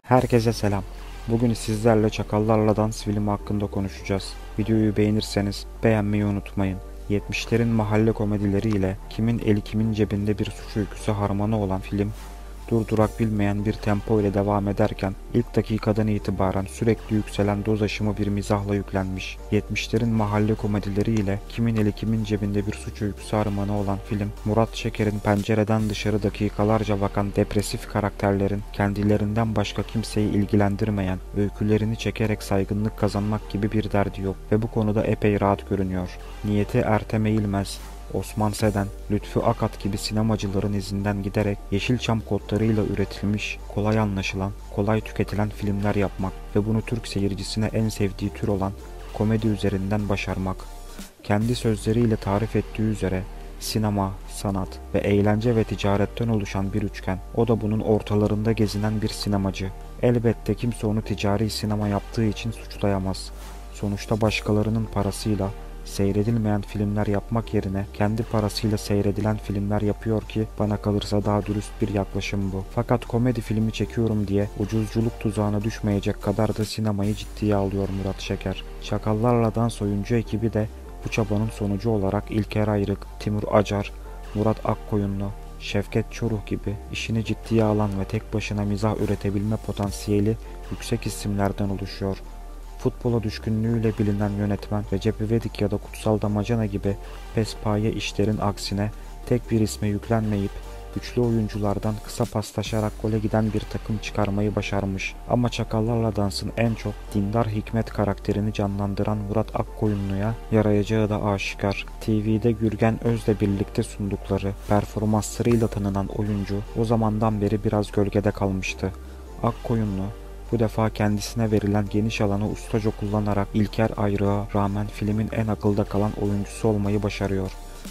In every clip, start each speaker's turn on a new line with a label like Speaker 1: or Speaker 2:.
Speaker 1: Herkese selam. Bugün sizlerle Çakallarla Dans filmi hakkında konuşacağız. Videoyu beğenirseniz beğenmeyi unutmayın. 70'lerin mahalle komedileriyle kimin eli kimin cebinde bir suç öyküsü harmanı olan film, durdurak bilmeyen bir tempo ile devam ederken ilk dakikadan itibaren sürekli yükselen doz aşımı bir mizahla yüklenmiş. 70'lerin mahalle komedileriyle kimin eli kimin cebinde bir suç öyküsü harmanı olan film, Murat Şeker'in pencereden dışarı dakikalarca bakan depresif karakterlerin kendilerinden başka kimseyi ilgilendirmeyen, öykülerini çekerek saygınlık kazanmak gibi bir derdi yok ve bu konuda epey rahat görünüyor. Niyeti Ertem Eğilmez, Osman Seden, Lütfü Akat gibi sinemacıların izinden giderek Yeşilçam kodlarıyla üretilmiş, kolay anlaşılan, kolay tüketilen filmler yapmak ve bunu Türk seyircisine en sevdiği tür olan komedi üzerinden başarmak. Kendi sözleriyle tarif ettiği üzere sinema, sanat ve eğlence ve ticaretten oluşan bir üçgen. O da bunun ortalarında gezinen bir sinemacı. Elbette kimse onu ticari sinema yaptığı için suçlayamaz. Sonuçta başkalarının parasıyla seyredilmeyen filmler yapmak yerine kendi parasıyla seyredilen filmler yapıyor ki bana kalırsa daha dürüst bir yaklaşım bu. Fakat komedi filmi çekiyorum diye ucuzculuk tuzağına düşmeyecek kadar da sinemayı ciddiye alıyor Murat Şeker. Çakallarla Dans oyuncu ekibi de bu çabanın sonucu olarak İlker Ayrık, Timur Acar, Murat Akkoyunlu, Şevket Çoruh gibi işini ciddiye alan ve tek başına mizah üretebilme potansiyeli yüksek isimlerden oluşuyor. Futbola düşkünlüğüyle bilinen yönetmen Recep İvedik ya da Kutsal Damacana gibi pespaye işlerin aksine tek bir isme yüklenmeyip güçlü oyunculardan kısa paslaşarak gole giden bir takım çıkarmayı başarmış. Ama Çakallarla Dans'ın en çok dindar Hikmet karakterini canlandıran Murat Akkoyunlu'ya yarayacağı da aşikar. TV'de Gürgen Öz'le birlikte sundukları performanslarıyla tanınan oyuncu o zamandan beri biraz gölgede kalmıştı. Akkoyunlu bu defa kendisine verilen geniş alanı ustaca kullanarak İlker Ayrık'a rağmen filmin en akılda kalan oyuncusu olmayı başarıyor.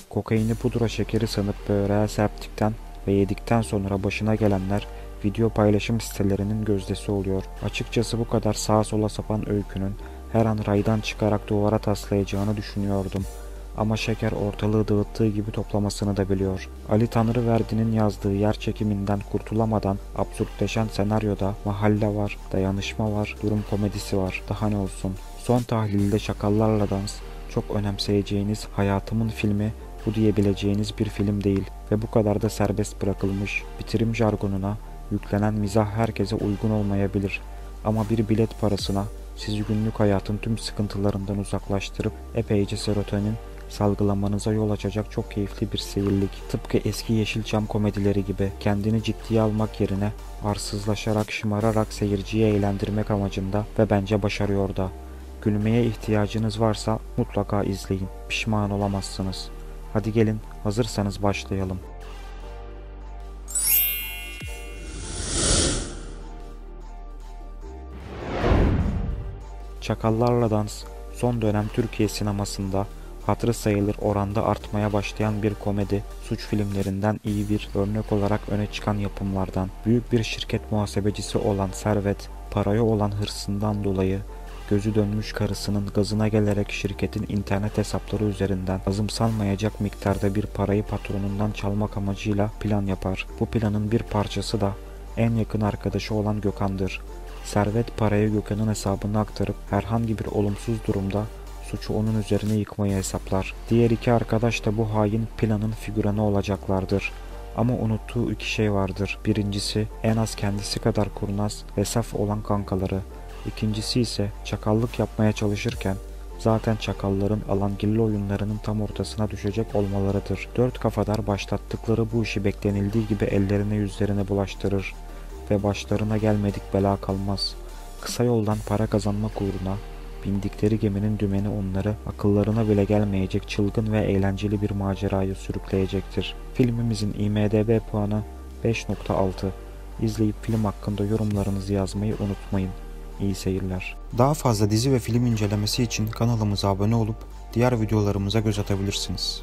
Speaker 1: Kokaini pudra şekeri sanıp böreğe serptikten ve yedikten sonra başına gelenler video paylaşım sitelerinin gözdesi oluyor. Açıkçası bu kadar sağa sola sapan öykünün her an raydan çıkarak duvara taslayacağını düşünüyordum. Ama Şeker ortalığı dağıttığı gibi toplamasını da biliyor. Ali Tanrıverdi'nin yazdığı Yer Çekiminden kurtulamadan absürtleşen senaryoda mahalle var, dayanışma var, durum komedisi var. Daha ne olsun. Son tahlilde Çakallarla Dans çok önemseyeceğiniz hayatımın filmi bu diyebileceğiniz bir film değil ve bu kadar da serbest bırakılmış. Bitirim jargonuna yüklenen mizah herkese uygun olmayabilir ama bir bilet parasına sizi günlük hayatın tüm sıkıntılarından uzaklaştırıp epeyce serotonin salgılamanıza yol açacak çok keyifli bir seyirlik. Tıpkı eski Yeşilçam komedileri gibi kendini ciddiye almak yerine arsızlaşarak, şımararak seyirciyi eğlendirmek amacında ve bence başarıyor da. Gülmeye ihtiyacınız varsa mutlaka izleyin. Pişman olamazsınız. Hadi gelin, hazırsanız başlayalım. Çakallarla Dans, son dönem Türkiye sinemasında hatırı sayılır oranda artmaya başlayan bir komedi, suç filmlerinden iyi bir örnek olarak öne çıkan yapımlardan. Büyük bir şirket muhasebecisi olan Servet, paraya olan hırsından dolayı gözü dönmüş karısının gazına gelerek şirketin internet hesapları üzerinden azımsanmayacak miktarda bir parayı patronundan çalmak amacıyla plan yapar. Bu planın bir parçası da en yakın arkadaşı olan Gökhan'dır. Servet parayı Gökhan'ın hesabına aktarıp herhangi bir olumsuz durumda suçu onun üzerine yıkmayı hesaplar. Diğer iki arkadaş da bu hain planın figüranı olacaklardır. Ama unuttuğu iki şey vardır. Birincisi en az kendisi kadar kurnaz ve saf olan kankaları. İkincisi ise çakallık yapmaya çalışırken zaten çakalların alangilli oyunlarının tam ortasına düşecek olmalarıdır. Dört kafadar başlattıkları bu işi beklenildiği gibi ellerine yüzlerine bulaştırır ve başlarına gelmedik bela kalmaz. Kısa yoldan para kazanmak uğruna bindikleri geminin dümeni onları akıllarına bile gelmeyecek çılgın ve eğlenceli bir maceraya sürükleyecektir. Filmimizin IMDb puanı 5.6. İzleyip film hakkında yorumlarınızı yazmayı unutmayın. İyi seyirler. Daha fazla dizi ve film incelemesi için kanalımıza abone olup diğer videolarımıza göz atabilirsiniz.